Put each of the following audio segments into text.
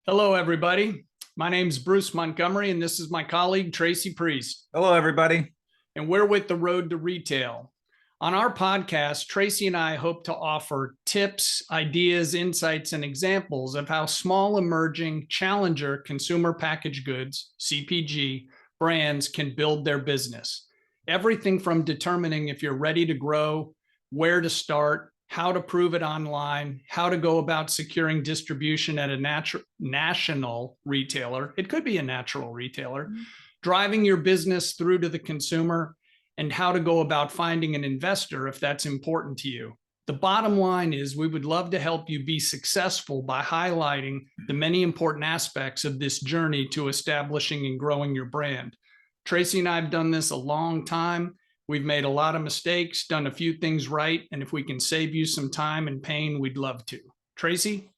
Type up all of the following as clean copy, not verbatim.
Hello, everybody. My name's Bruce Montgomery, and this is my colleague, Tracy Priest. Hello, everybody. And we're with The Road to Retail. On our podcast, Tracy and I hope to offer tips, ideas, insights, and examples of how small, emerging, challenger consumer packaged goods, CPG, brands can build their business. Everything from determining if you're ready to grow, where to start, how to prove it online, how to go about securing distribution at a national retailer. It could be a natural retailer, driving your business through to the consumer, and how to go about finding an investor if that's important to you. The bottom line is we would love to help you be successful by highlighting the many important aspects of this journey to establishing and growing your brand. Tracy and I have done this a long time. We've made a lot of mistakes, done a few things right, and if we can save you some time and pain, we'd love to. Tracy?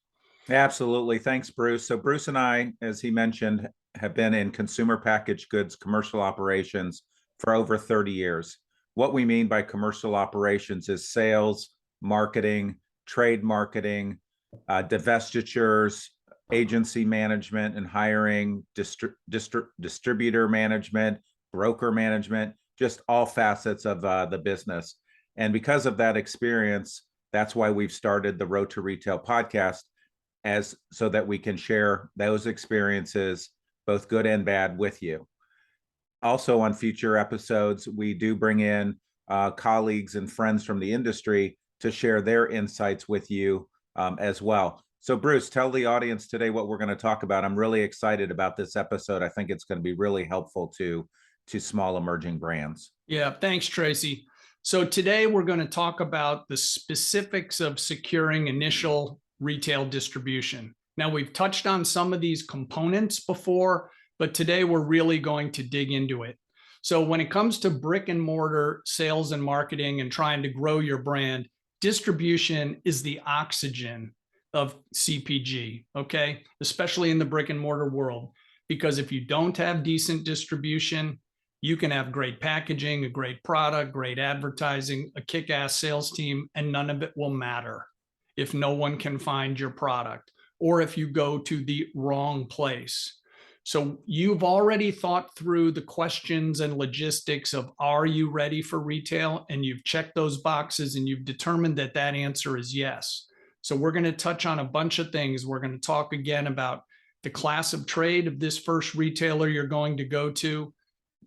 Absolutely. Thanks, Bruce. So Bruce and I, as he mentioned, have been in consumer packaged goods commercial operations for over 30 years. What we mean by commercial operations is sales, marketing, trade marketing, divestitures, agency management and hiring, distributor management, broker management, just all facets of the business. And because of that experience, that's why we've started the Road to Retail podcast, as so that we can share those experiences, both good and bad, with you. Also, on future episodes, we do bring in colleagues and friends from the industry to share their insights with you as well. So Bruce, tell the audience today what we're going to talk about. I'm really excited about this episode. I think it's going to be really helpful to small emerging brands. Yeah, thanks, Tracy. So today we're going to talk about the specifics of securing initial retail distribution. Now, we've touched on some of these components before, but today we're really going to dig into it. So when it comes to brick and mortar sales and marketing and trying to grow your brand, distribution is the oxygen of CPG, okay? Especially in the brick and mortar world, because if you don't have decent distribution, you can have great packaging, a great product, great advertising, a kick-ass sales team, and none of it will matter if no one can find your product or if you go to the wrong place. So you've already thought through the questions and logistics of, are you ready for retail? And you've checked those boxes and you've determined that that answer is yes. So we're going to touch on a bunch of things. We're going to talk again about the class of trade of this first retailer you're going to go to,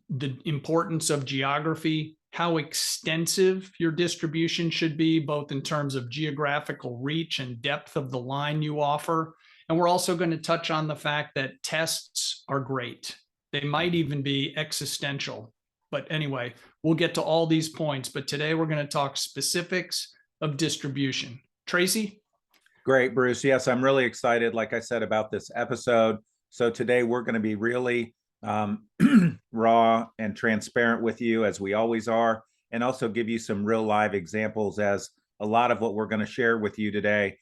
the importance of geography, how extensive your distribution should be, both in terms of geographical reach and depth of the line you offer. And we're also going to touch on the fact that tests are great. They might even be existential. But anyway, we'll get to all these points. But today we're going to talk specifics of distribution. Tracy? Great, Bruce. Yes, I'm really excited, like I said, about this episode. So today we're going to be really raw and transparent with you, as we always are, and also give you some real live examples, as a lot of what we're going to share with you today,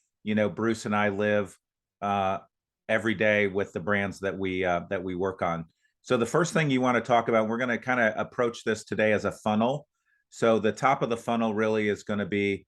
Bruce and I live every day with the brands that we work on. So the first thing you want to talk about, we're going to kind of approach this today as a funnel. So the top of the funnel really is going to be,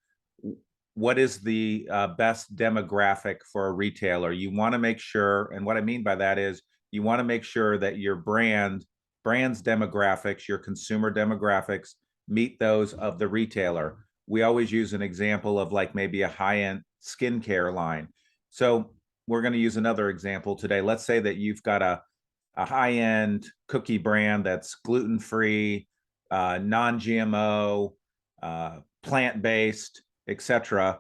what is the best demographic for a retailer? You want to make sure, and what I mean by that is, you want to make sure that your brand's demographics, your consumer demographics, meet those of the retailer. We always use an example of like maybe a high-end skincare line. So we're going to use another example today. Let's say that you've got a high-end cookie brand that's gluten-free, non-GMO, plant-based, etc.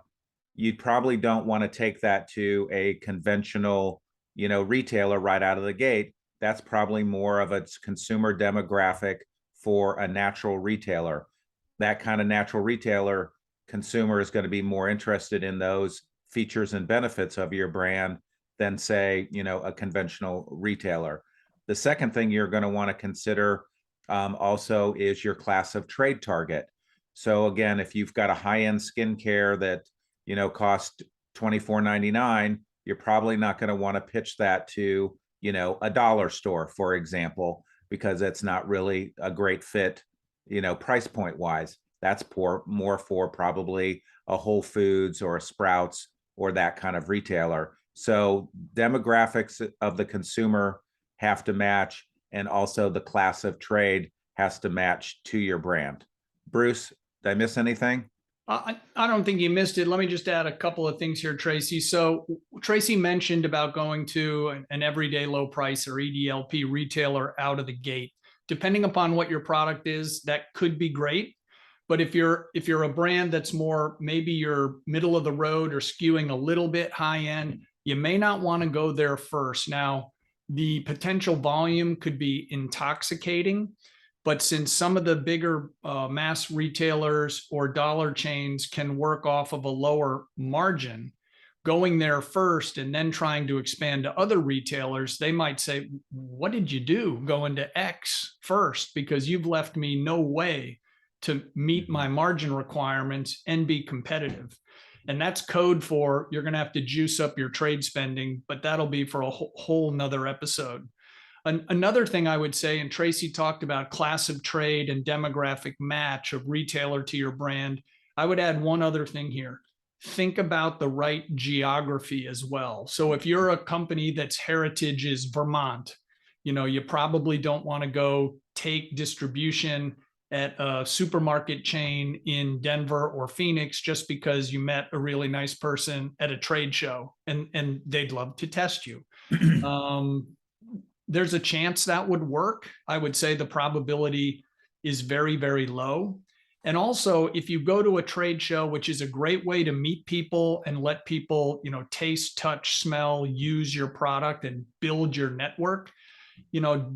You probably don't want to take that to a conventional retailer right out of the gate. That's probably more of a consumer demographic for a natural retailer. That kind of natural retailer consumer is going to be more interested in those features and benefits of your brand than, say, a conventional retailer. The second thing you're going to want to consider also is your class of trade target. So again, if you've got a high-end skincare that costs $24.99, you're probably not going to want to pitch that to, a dollar store, for example, because it's not really a great fit, price point wise. That's more for probably a Whole Foods or a Sprouts or that kind of retailer. So demographics of the consumer have to match, and also the class of trade has to match to your brand. Bruce, did I miss anything? I don't think you missed it. Let me just add a couple of things here, Tracy. So Tracy mentioned about going to an everyday low price or EDLP retailer out of the gate. Depending upon what your product is, that could be great. But if you're a brand that's more, maybe you're middle of the road or skewing a little bit high end, you may not want to go there first. Now, the potential volume could be intoxicating, but since some of the bigger mass retailers or dollar chains can work off of a lower margin, going there first and then trying to expand to other retailers, they might say, what did you do going to X first? Because you've left me no way to meet my margin requirements and be competitive. And that's code for you're going to have to juice up your trade spending, but that'll be for a whole nother episode. Another thing I would say, and Tracy talked about class of trade and demographic match of retailer to your brand. I would add one other thing here. Think about the right geography as well. So if you're a company that's heritage is Vermont, you probably don't want to go take distribution at a supermarket chain in Denver or Phoenix just because you met a really nice person at a trade show and they'd love to test you. There's a chance that would work. I would say the probability is very, very low. And also, if you go to a trade show, which is a great way to meet people and let people, taste, touch, smell, use your product and build your network,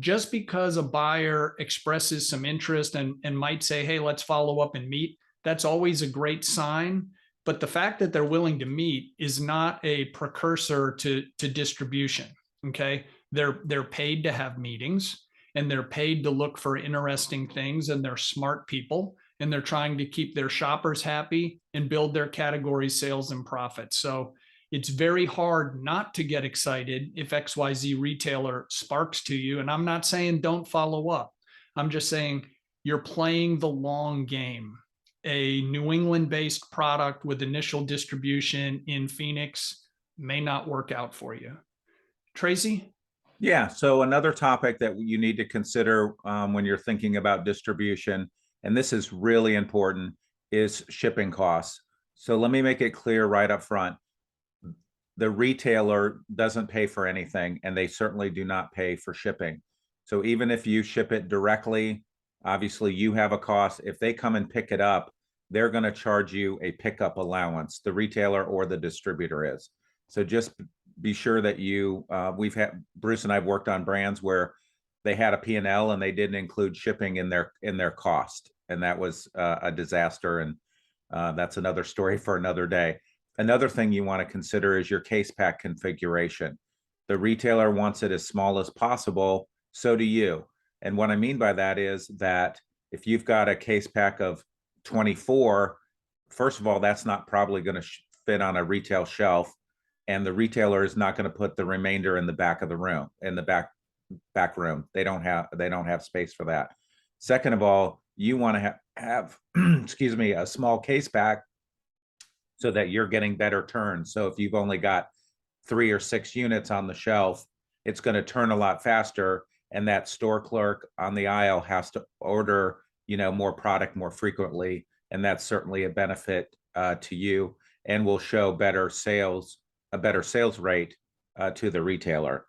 just because a buyer expresses some interest and might say, hey, let's follow up and meet, that's always a great sign. But the fact that they're willing to meet is not a precursor to distribution. Okay. They're paid to have meetings and they're paid to look for interesting things, and they're smart people and they're trying to keep their shoppers happy and build their category sales and profits. So it's very hard not to get excited if XYZ retailer sparks to you. And I'm not saying don't follow up. I'm just saying you're playing the long game. A New England based product with initial distribution in Phoenix may not work out for you. Tracy? Yeah, so another topic that you need to consider when you're thinking about distribution, and this is really important, is shipping costs. So let me make it clear right up front. The retailer doesn't pay for anything, and they certainly do not pay for shipping. So even if you ship it directly, obviously you have a cost. If they come and pick it up, they're going to charge you a pickup allowance, the retailer or the distributor is. So just be sure that Bruce and I've worked on brands where they had a P&L and they didn't include shipping in their cost. And that was a disaster. And that's another story for another day. Another thing you want to consider is your case pack configuration. The retailer wants it as small as possible. So do you. And what I mean by that is that if you've got a case pack of 24, first of all, that's not probably going to fit on a retail shelf. And the retailer is not going to put the remainder in the back of the room, in the back room. They don't have space for that. Second of all, you want to have excuse me, a small case pack so that you're getting better turns. So if you've only got 3 or 6 units on the shelf, it's going to turn a lot faster, and that store clerk on the aisle has to order, more product more frequently, and that's certainly a benefit to you, and will show a better sales rate to the retailer.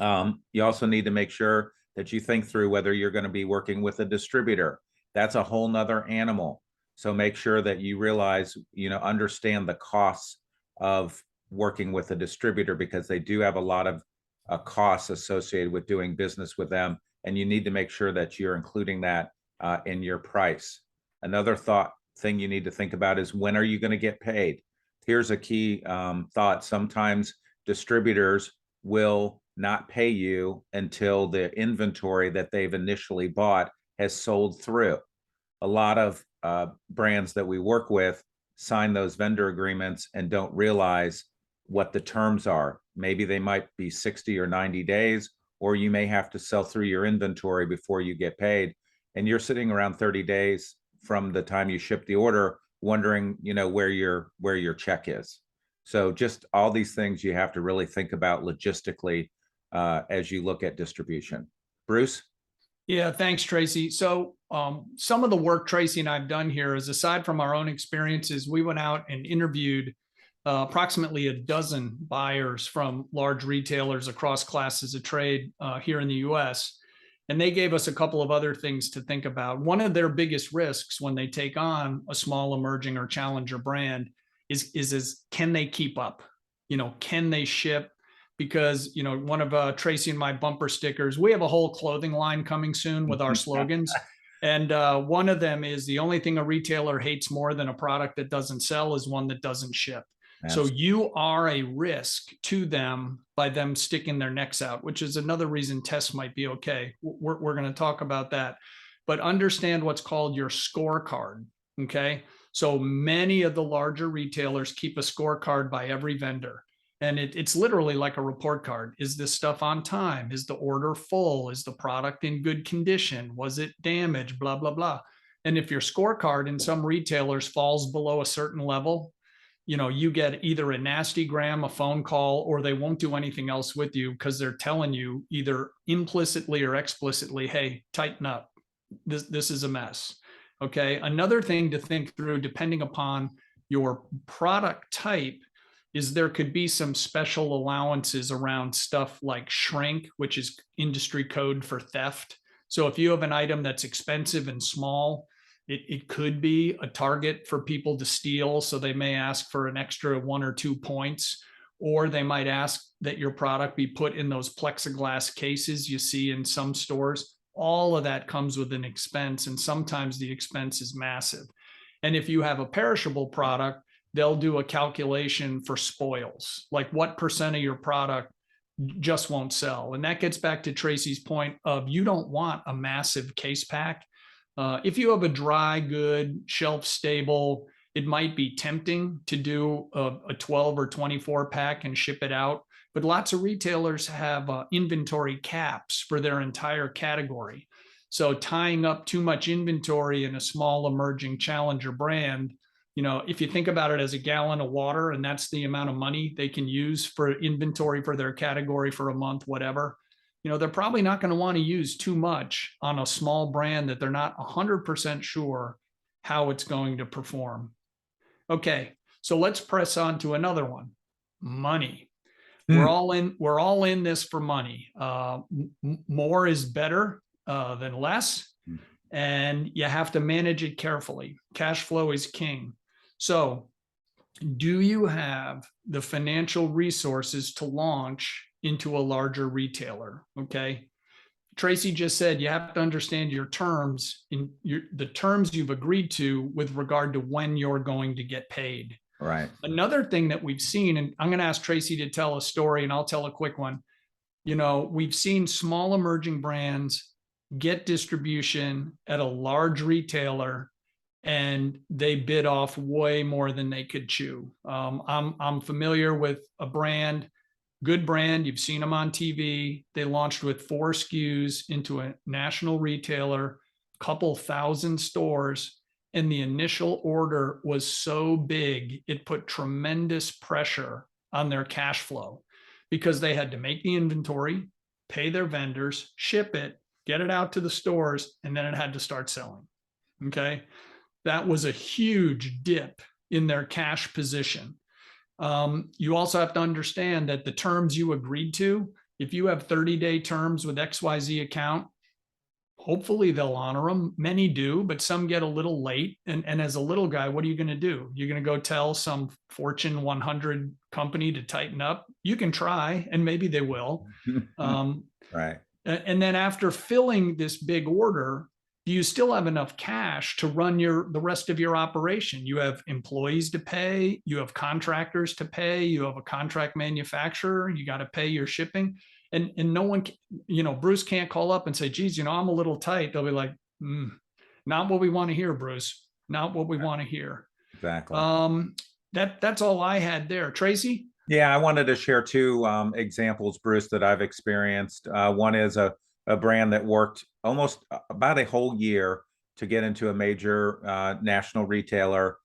You also need to make sure that you think through whether you're going to be working with a distributor. That's a whole nother animal. So make sure that you realize, understand the costs of working with a distributor, because they do have a lot of costs associated with doing business with them. And you need to make sure that you're including that in your price. Another thing you need to think about is, when are you going to get paid? Here's a key thought. Sometimes distributors will not pay you until the inventory that they've initially bought has sold through. A lot of brands that we work with sign those vendor agreements and don't realize what the terms are. Maybe they might be 60 or 90 days, or you may have to sell through your inventory before you get paid. And you're sitting around 30 days from the time you ship the order, wondering, where your check is. So just all these things you have to really think about logistically as you look at distribution. Bruce? Yeah, thanks, Tracy. So some of the work Tracy and I've done here is, aside from our own experiences, we went out and interviewed approximately a dozen buyers from large retailers across classes of trade here in the US. And they gave us a couple of other things to think about. One of their biggest risks when they take on a small emerging or challenger brand is can they keep up? Can they ship? Because one of Tracy and my bumper stickers, we have a whole clothing line coming soon with our slogans, and one of them is, the only thing a retailer hates more than a product that doesn't sell is one that doesn't ship. So you are a risk to them by them sticking their necks out, which is another reason tests might be okay. We're going to talk about that, but understand what's called your scorecard. Okay, so many of the larger retailers keep a scorecard by every vendor. And it's literally like a report card. Is this stuff on time? Is the order full? Is the product in good condition? Was it damaged? Blah, blah, blah. And if your scorecard in some retailers falls below a certain level, you get either a nasty gram, a phone call, or they won't do anything else with you because they're telling you either implicitly or explicitly, hey, tighten up. This is a mess. Okay. Another thing to think through, depending upon your product type, is there could be some special allowances around stuff like shrink, which is industry code for theft. So if you have an item that's expensive and small, it could be a target for people to steal. So they may ask for an extra 1 or 2 points, or they might ask that your product be put in those plexiglass cases you see in some stores. All of that comes with an expense, and sometimes the expense is massive. And if you have a perishable product, they'll do a calculation for spoils, like what percent of your product just won't sell. And that gets back to Tracy's point of, you don't want a massive case pack. If you have a dry good, shelf stable, it might be tempting to do a 12 or 24 pack and ship it out. But lots of retailers have inventory caps for their entire category. So tying up too much inventory in a small emerging challenger brand, if you think about it as a gallon of water, and that's the amount of money they can use for inventory for their category for a month, whatever, they're probably not going to want to use too much on a small brand that they're not 100% sure how it's going to perform. Okay, so let's press on to another one. Money. We're all in this for money. More is better than less, and you have to manage it carefully. Cash flow is king. So do you have the financial resources to launch into a larger retailer? Okay. Tracy just said you have to understand your terms, the terms you've agreed to with regard to when you're going to get paid. Right. Another thing that we've seen, and I'm going to ask Tracy to tell a story, and I'll tell a quick one. We've seen small emerging brands get distribution at a large retailer, and they bid off way more than they could chew. I'm familiar with a brand, good brand. You've seen them on TV. They launched with 4 SKUs into a national retailer, couple thousand stores. And the initial order was so big, it put tremendous pressure on their cash flow because they had to make the inventory, pay their vendors, ship it, get it out to the stores, and then it had to start selling. Okay. That was a huge dip in their cash position. You also have to understand that the terms you agreed to, if you have 30-day terms with XYZ account, hopefully they'll honor them. Many do, but some get a little late. And as a little guy, what are you going to do? You're going to go tell some Fortune 100 company to tighten up? You can try, and maybe they will. Right. And then after filling this big order, do you still have enough cash to run the rest of your operation? You have employees to pay, you have contractors to pay, you have a contract manufacturer, you got to pay your shipping. And no one, Bruce can't call up and say, geez, I'm a little tight. They'll be like, not what we want to hear, Bruce. Not what we want to hear. Exactly. That's all I had there. Tracy? Yeah, I wanted to share 2 examples, Bruce, that I've experienced. One is a brand that worked almost about a whole year to get into a major national retailer.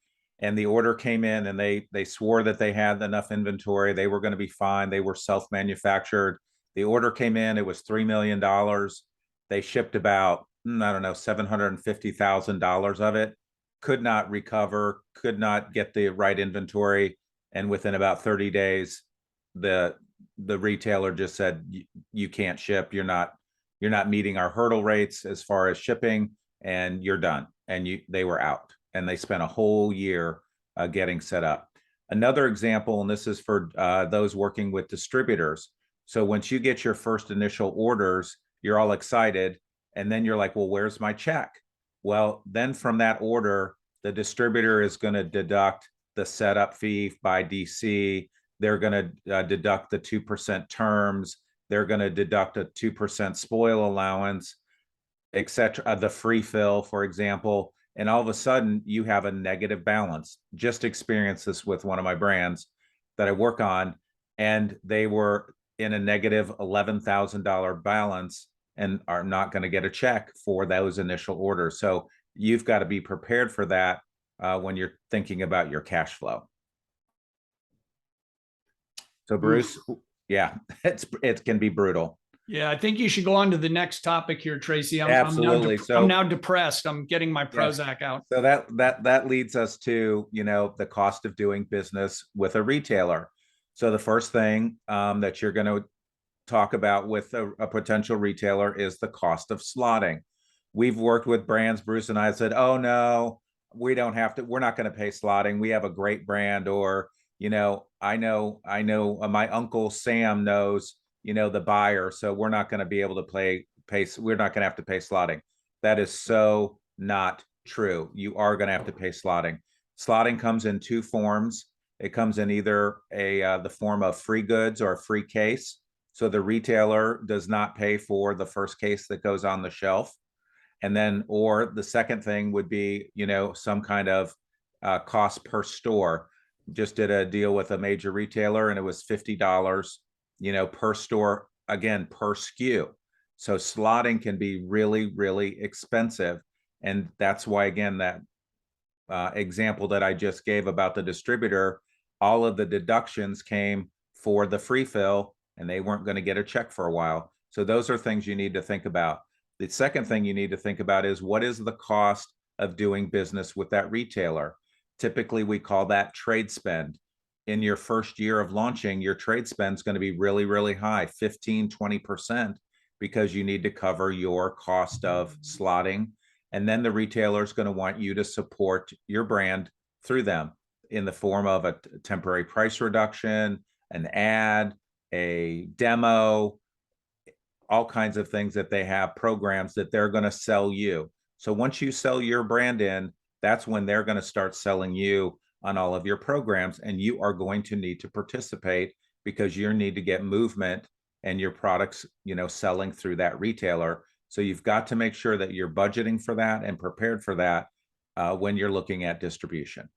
and the order came in, and they swore that they had enough inventory, they were going to be fine, they were self-manufactured. The order came in, it was $3 million. They shipped about, I don't know, $750,000 of it, could not recover, could not get the right inventory, and within about 30 days, the retailer just said, you can't ship, you're not meeting our hurdle rates as far as shipping, and you're done. And they were out, and they spent a whole year getting set up. Another example, and this is for those working with distributors. So once you get your first initial orders, you're all excited, and then you're like, well, where's my check? Well, then from that order, the distributor is going to deduct the setup fee by DC. They're going to deduct the 2% terms. They're going to deduct a 2% spoil allowance, etc. The free fill, for example. And all of a sudden, you have a negative balance. Just experienced this with one of my brands that I work on, and they were in a negative $11,000 balance and are not going to get a check for those initial orders. So you've got to be prepared for that when you're thinking about your cash flow. So Bruce, yeah, it can be brutal. Yeah, I think you should go on to the next topic here, Tracy. Absolutely. I'm now depressed. I'm getting my Prozac out. So that leads us to, the cost of doing business with a retailer. So the first thing that you're going to talk about with a potential retailer is the cost of slotting. We've worked with brands, Bruce and I said, oh no, we don't have to, we're not going to pay slotting. We have a great brand. Or, I know my uncle Sam knows, the buyer, so we're not going to be able to pay, we're not going to have to pay slotting. That is so not true. You are going to have to pay slotting. Slotting comes in two forms. It comes in either the form of free goods or a free case. So the retailer does not pay for the first case that goes on the shelf. And then, or the second thing would be, some kind of cost per store. Just did a deal with a major retailer, and it was $50, per store, again, per SKU. So slotting can be really, really expensive. And that's why, again, that example that I just gave about the distributor, all of the deductions came for the free fill, and they weren't going to get a check for a while. So those are things you need to think about. The second thing you need to think about is, what is the cost of doing business with that retailer? Typically, we call that trade spend. In your first year of launching, your trade spend is going to be really, really high, 15-20%, because you need to cover your cost of slotting. And then the retailer is going to want you to support your brand through them in the form of a temporary price reduction, an ad, a demo, all kinds of things that they have, programs that they're going to sell you. So once you sell your brand in, that's when they're going to start selling you on all of your programs, and you are going to need to participate because you need to get movement and your products, selling through that retailer. So you've got to make sure that you're budgeting for that and prepared for that when you're looking at distribution.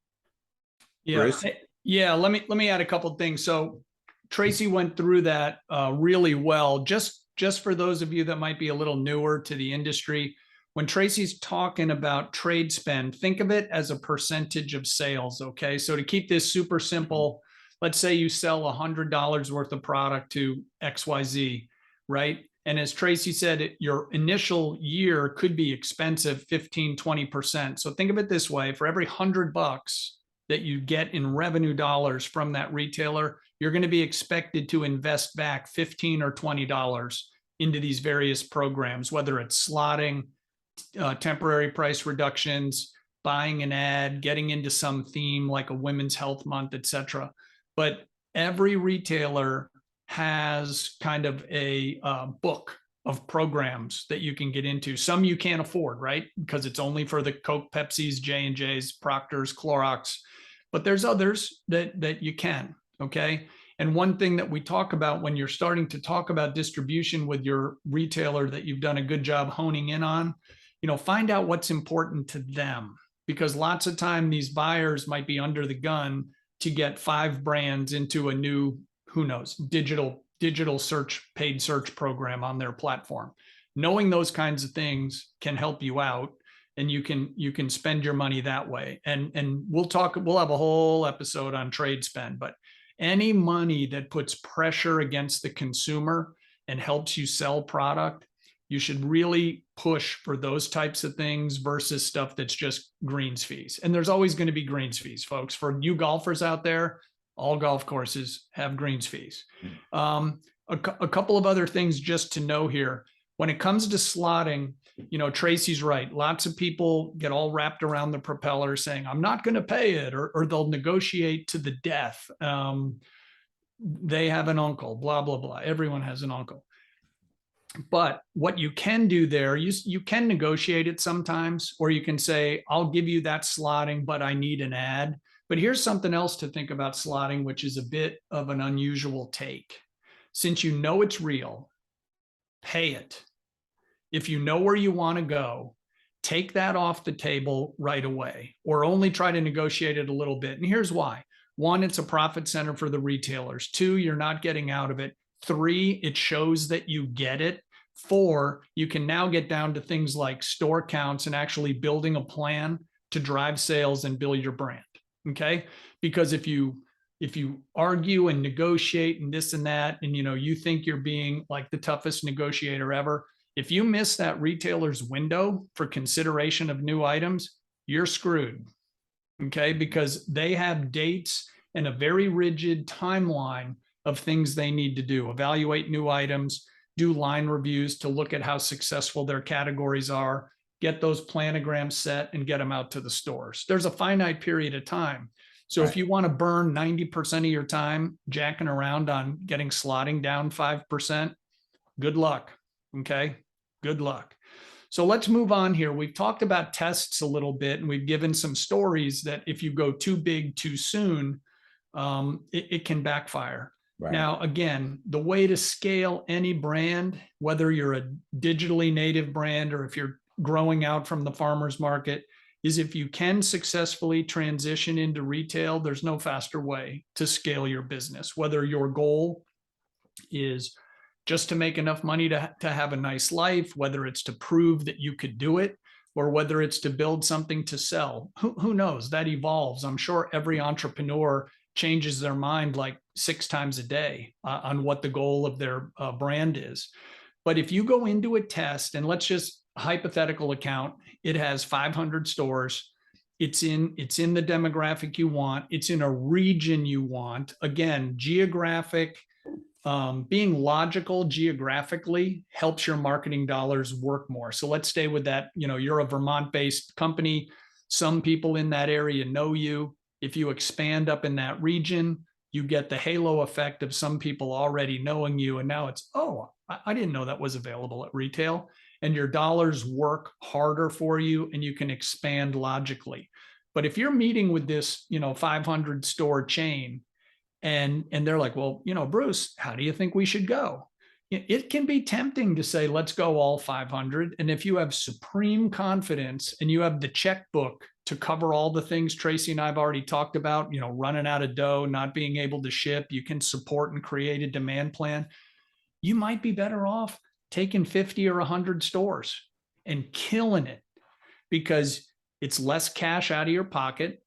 Yeah. Bruce? Yeah. Let me add a couple of things. So Tracy went through that really well. Just for those of you that might be a little newer to the industry, when Tracy's talking about trade spend, think of it as a percentage of sales. Okay. So to keep this super simple, let's say you sell $100 worth of product to XYZ, right? And as Tracy said, your initial year could be expensive, 15-20%. So think of it this way: for every $100 that you get in revenue dollars from that retailer, you're going to be expected to invest back $15 or $20 into these various programs, whether it's slotting, temporary price reductions, buying an ad, getting into some theme like a Women's Health Month, etc. But every retailer has kind of a book of programs that you can get into. Some you can't afford, right? Because it's only for the Coke, Pepsi's, J&J's, Procter's, Clorox. But there's others that you can, okay? And one thing that we talk about when you're starting to talk about distribution with your retailer that you've done a good job honing in on, find out what's important to them, because lots of time these buyers might be under the gun to get 5 brands into a new, who knows, digital search, paid search program on their platform. Knowing those kinds of things can help you out. and you can spend your money that way. And we'll have a whole episode on trade spend, but any money that puts pressure against the consumer and helps you sell product, you should really push for those types of things versus stuff that's just greens fees. And there's always going to be greens fees, folks. For you golfers out there, all golf courses have greens fees. A couple of other things just to know here. When it comes to slotting, Tracy's right. Lots of people get all wrapped around the propeller saying, I'm not going to pay it, or they'll negotiate to the death. They have an uncle, blah, blah, blah. Everyone has an uncle. But what you can do there, you can negotiate it sometimes, or you can say, I'll give you that slotting, but I need an ad. But here's something else to think about slotting, which is a bit of an unusual take. Since you know it's real, pay it. If you know where you want to go, take that off the table right away, or only try to negotiate it a little bit. And here's why. 1, it's a profit center for the retailers. 2, you're not getting out of it. 3, it shows that you get it. 4, you can now get down to things like store counts and actually building a plan to drive sales and build your brand. Okay. Because if you argue and negotiate and this and that, and you think you're being like the toughest negotiator ever, if you miss that retailer's window for consideration of new items, you're screwed. Okay. Because they have dates and a very rigid timeline of things they need to do: evaluate new items, do line reviews to look at how successful their categories are, get those planograms set, and get them out to the stores. There's a finite period of time. So if you want to burn 90% of your time jacking around on getting slotting down 5%, good luck. Okay. Good luck. So let's move on here. We've talked about tests a little bit, and we've given some stories that if you go too big too soon, it can backfire. Right. Now, again, the way to scale any brand, whether you're a digitally native brand or if you're growing out from the farmer's market, is if you can successfully transition into retail, there's no faster way to scale your business. Whether your goal is just to make enough money to have a nice life, whether it's to prove that you could do it, or whether it's to build something to sell. Who knows? That evolves. I'm sure every entrepreneur changes their mind like 6 times a day on what the goal of their brand is. But if you go into a test, and let's just hypothetical account, it has 500 stores. It's in the demographic you want. It's in a region you want. Again, geographic, being logical geographically helps your marketing dollars work more. So let's stay with that. You're a Vermont-based company. Some people in that area know you. If you expand up in that region, you get the halo effect of some people already knowing you. And now it's, oh, I didn't know that was available at retail. And your dollars work harder for you, and you can expand logically. But if you're meeting with this, 500 store chain, and they're like, well, Bruce, how do you think we should go? It can be tempting to say, let's go all 500. And if you have supreme confidence and you have the checkbook to cover all the things Tracy and I've already talked about, running out of dough, not being able to ship, you can support and create a demand plan. You might be better off taking 50 or 100 stores and killing it, because it's less cash out of your pocket.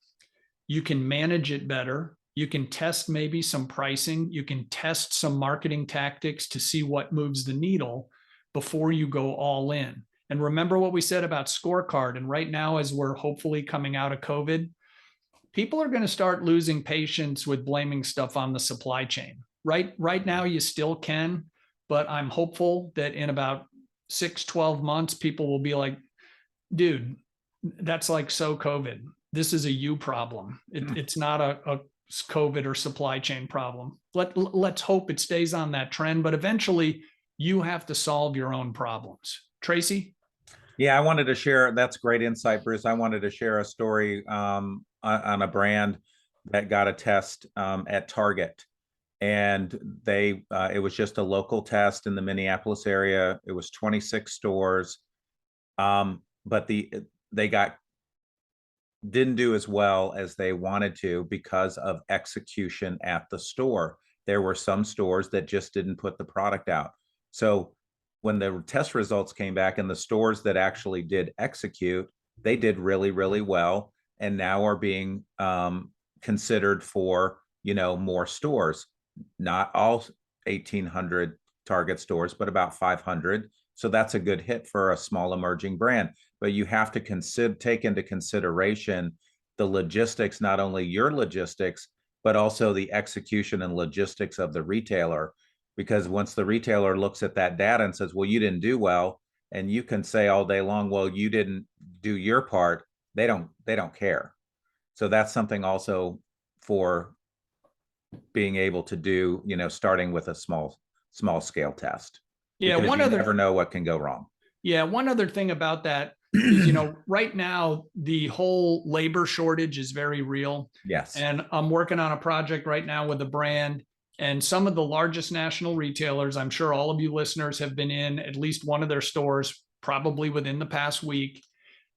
You can manage it better. You can test maybe some pricing. You can test some marketing tactics to see what moves the needle before you go all in. And remember what we said about scorecard. And right now, as we're hopefully coming out of COVID, people are going to start losing patience with blaming stuff on the supply chain. Right now, you still can, but I'm hopeful that in about 6-12 months, people will be like, dude, that's like so COVID. This is a you problem. It's not a COVID or supply chain problem. Let's hope it stays on that trend, but eventually you have to solve your own problems. Tracy? Yeah, I wanted to share, that's great insight, Bruce. I wanted to share a story on a brand that got a test at Target. And it was just a local test in the Minneapolis area. It was 26 stores, but they didn't do as well as they wanted to because of execution at the store. There were some stores that just didn't put the product out. So when the test results came back and the stores that actually did execute, they did really, really well, and now are being considered for, more stores. Not all 1,800 Target stores, but about 500. So that's a good hit for a small emerging brand. But you have to take into consideration the logistics, not only your logistics, but also the execution and logistics of the retailer. Because once the retailer looks at that data and says, well, you didn't do well, and you can say all day long, well, you didn't do your part, they don't care. So that's something also for being able to do, starting with a small scale test. Yeah, Because you never know what can go wrong. Yeah, one other thing about that is, right now the whole labor shortage is very real. Yes. And I'm working on a project right now with a brand, and some of the largest national retailers, I'm sure all of you listeners have been in at least one of their stores, probably within the past week.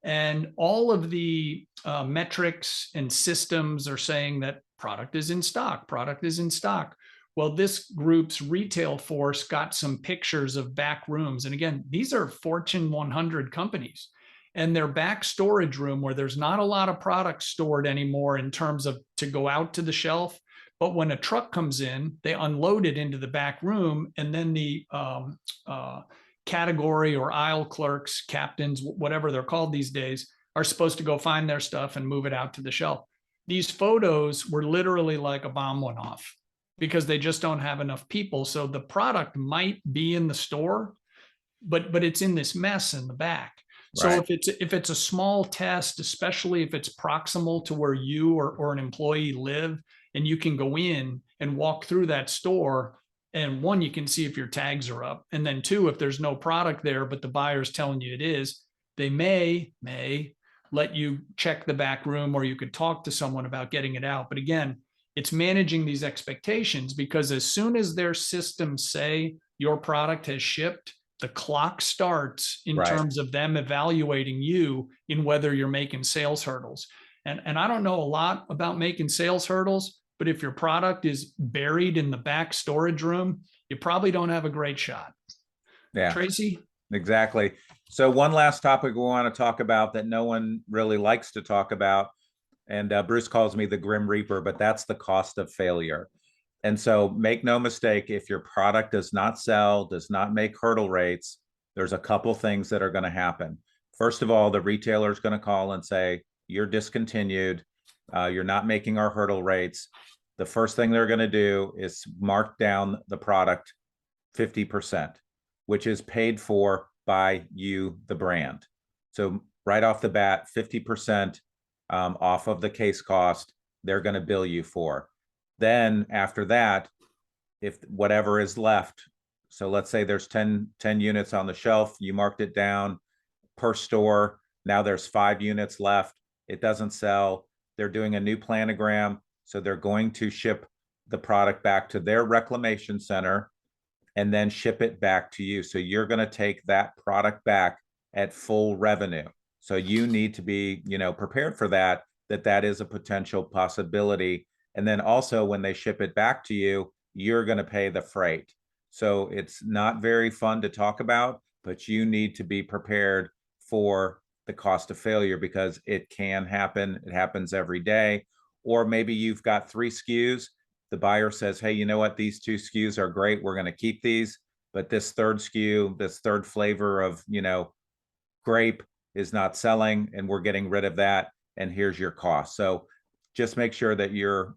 And all of the metrics and systems are saying that product is in stock, product is in stock. Well, this group's retail force got some pictures of back rooms. And again, these are Fortune 100 companies. And their back storage room, where there's not a lot of product stored anymore in terms of to go out to the shelf. But when a truck comes in, they unload it into the back room, and then the category or aisle clerks, captains, whatever they're called these days, are supposed to go find their stuff and move it out to the shelf. These photos were literally like a bomb went off, because they just don't have enough people. So the product might be in the store, but it's in this mess in the back. So Right. if it's a small test, especially if it's proximal to where you or an employee live, and you can go in and walk through that store, and one, you can see if your tags are up, and then two, if there's no product there but the buyer's telling you it is, they may let you check the back room, or you could talk to someone about getting it out. But again, it's managing these expectations, because as soon as their systems say your product has shipped, the clock starts in Right. terms of them evaluating you in whether you're making sales hurdles. And I don't know a lot about making sales hurdles, but if your product is buried in the back storage room, you probably don't have a great shot. Yeah. Tracy? Exactly. So one last topic we want to talk about that no one really likes to talk about, and Bruce calls me the Grim Reaper, but that's the cost of failure. And so make no mistake, if your product does not sell, does not make hurdle rates, there's a couple things that are going to happen. First of all, the retailer is going to call and say, you're discontinued. You're not making our hurdle rates. The first thing they're going to do is mark down the product 50%, which is paid for by you, the brand. So right off the bat, 50% off of the case cost, they're going to bill you for. Then after that, if whatever is left, so let's say there's 10 units on the shelf, you marked it down per store. Now there's 5 units left. It doesn't sell. They're doing a new planogram. So they're going to ship the product back to their reclamation center and then ship it back to you. So you're going to take that product back at full revenue. So you need to be, prepared for that is a potential possibility. And then also when they ship it back to you, you're going to pay the freight. So it's not very fun to talk about, but you need to be prepared for the cost of failure, because it can happen. It happens every day. Or maybe you've got 3 SKUs. The buyer says, hey, you know what? These 2 SKUs are great. We're going to keep these. But this third SKU, this third flavor of, grape is not selling, and we're getting rid of that. And here's your cost. So just make sure that you're,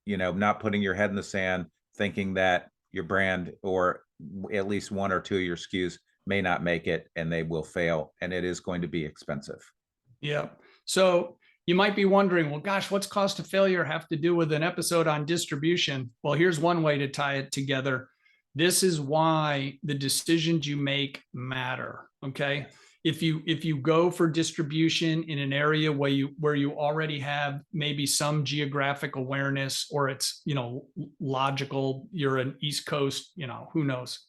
not putting your head in the sand thinking that your brand, or at least 1 or 2 of your SKUs, may not make it, and they will fail, and it is going to be expensive. Yeah. So you might be wondering, well, gosh, what's cost of failure have to do with an episode on distribution? Well, here's one way to tie it together. This is why the decisions you make matter. Okay. If you go for distribution in an area where you already have maybe some geographic awareness, or it's, logical, you're an East Coast, who knows,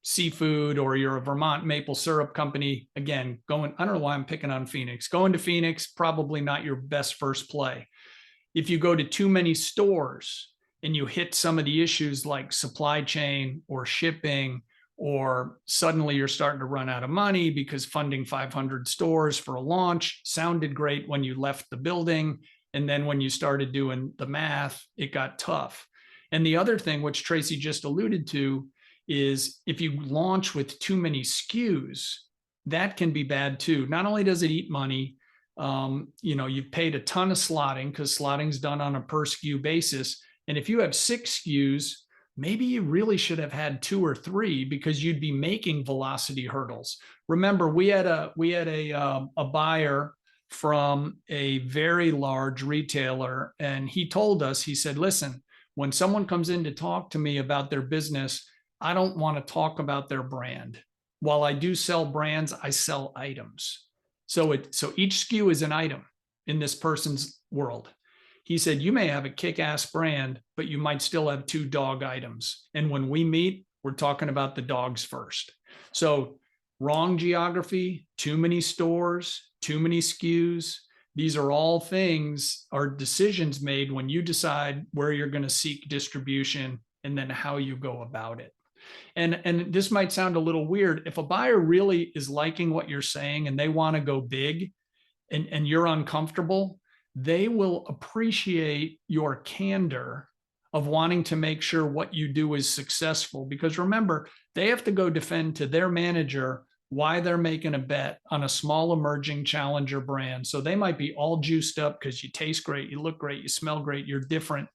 seafood, or you're a Vermont maple syrup company, again, I don't know why I'm picking on Phoenix. Going to Phoenix, probably not your best first play. If you go to too many stores and you hit some of the issues like supply chain or shipping or suddenly you're starting to run out of money because funding 500 stores for a launch sounded great when you left the building. And then when you started doing the math, it got tough. And the other thing, which Tracy just alluded to, is if you launch with too many SKUs, that can be bad too. Not only does it eat money, you've paid a ton of slotting because slotting is done on a per SKU basis. And if you have 6 SKUs, maybe you really should have had 2 or 3 because you'd be making velocity hurdles. Remember, we had a buyer from a very large retailer, and he told us, he said, listen, when someone comes in to talk to me about their business, I don't want to talk about their brand. While I do sell brands, I sell items. So each SKU is an item in this person's world. He said, you may have a kick-ass brand, but you might still have 2 dog items. And when we meet, we're talking about the dogs first. So wrong geography, too many stores, too many SKUs. These are all things, are decisions made when you decide where you're going to seek distribution and then how you go about it. And this might sound a little weird. If a buyer really is liking what you're saying and they want to go big and you're uncomfortable, they will appreciate your candor of wanting to make sure what you do is successful. Because remember, they have to go defend to their manager why they're making a bet on a small emerging challenger brand. So they might be all juiced up because you taste great, you look great, you smell great, you're different.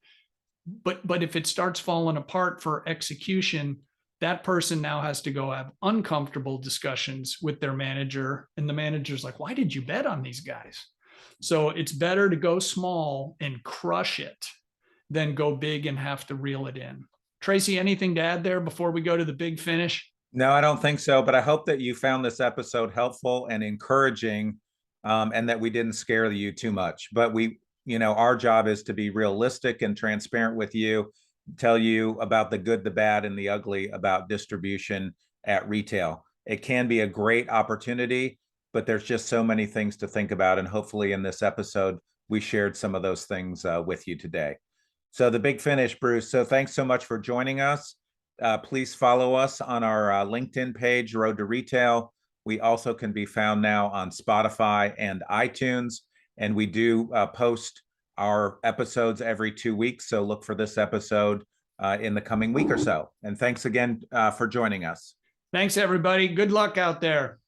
But if it starts falling apart for execution, that person now has to go have uncomfortable discussions with their manager. And the manager's like, why did you bet on these guys? So it's better to go small and crush it than go big and have to reel it in. Tracy, anything to add there before we go to the big finish? No, I don't think so, but I hope that you found this episode helpful and encouraging, and that we didn't scare you too much. But our job is to be realistic and transparent with you, tell you about the good, the bad, and the ugly about distribution at retail. It can be a great opportunity, but there's just so many things to think about. And hopefully in this episode, we shared some of those things with you today. So the big finish, Bruce. So thanks so much for joining us. Please follow us on our LinkedIn page, Road to Retail. We also can be found now on Spotify and iTunes. And we do post our episodes every 2 weeks. So look for this episode in the coming week or so. And thanks again for joining us. Thanks, everybody. Good luck out there.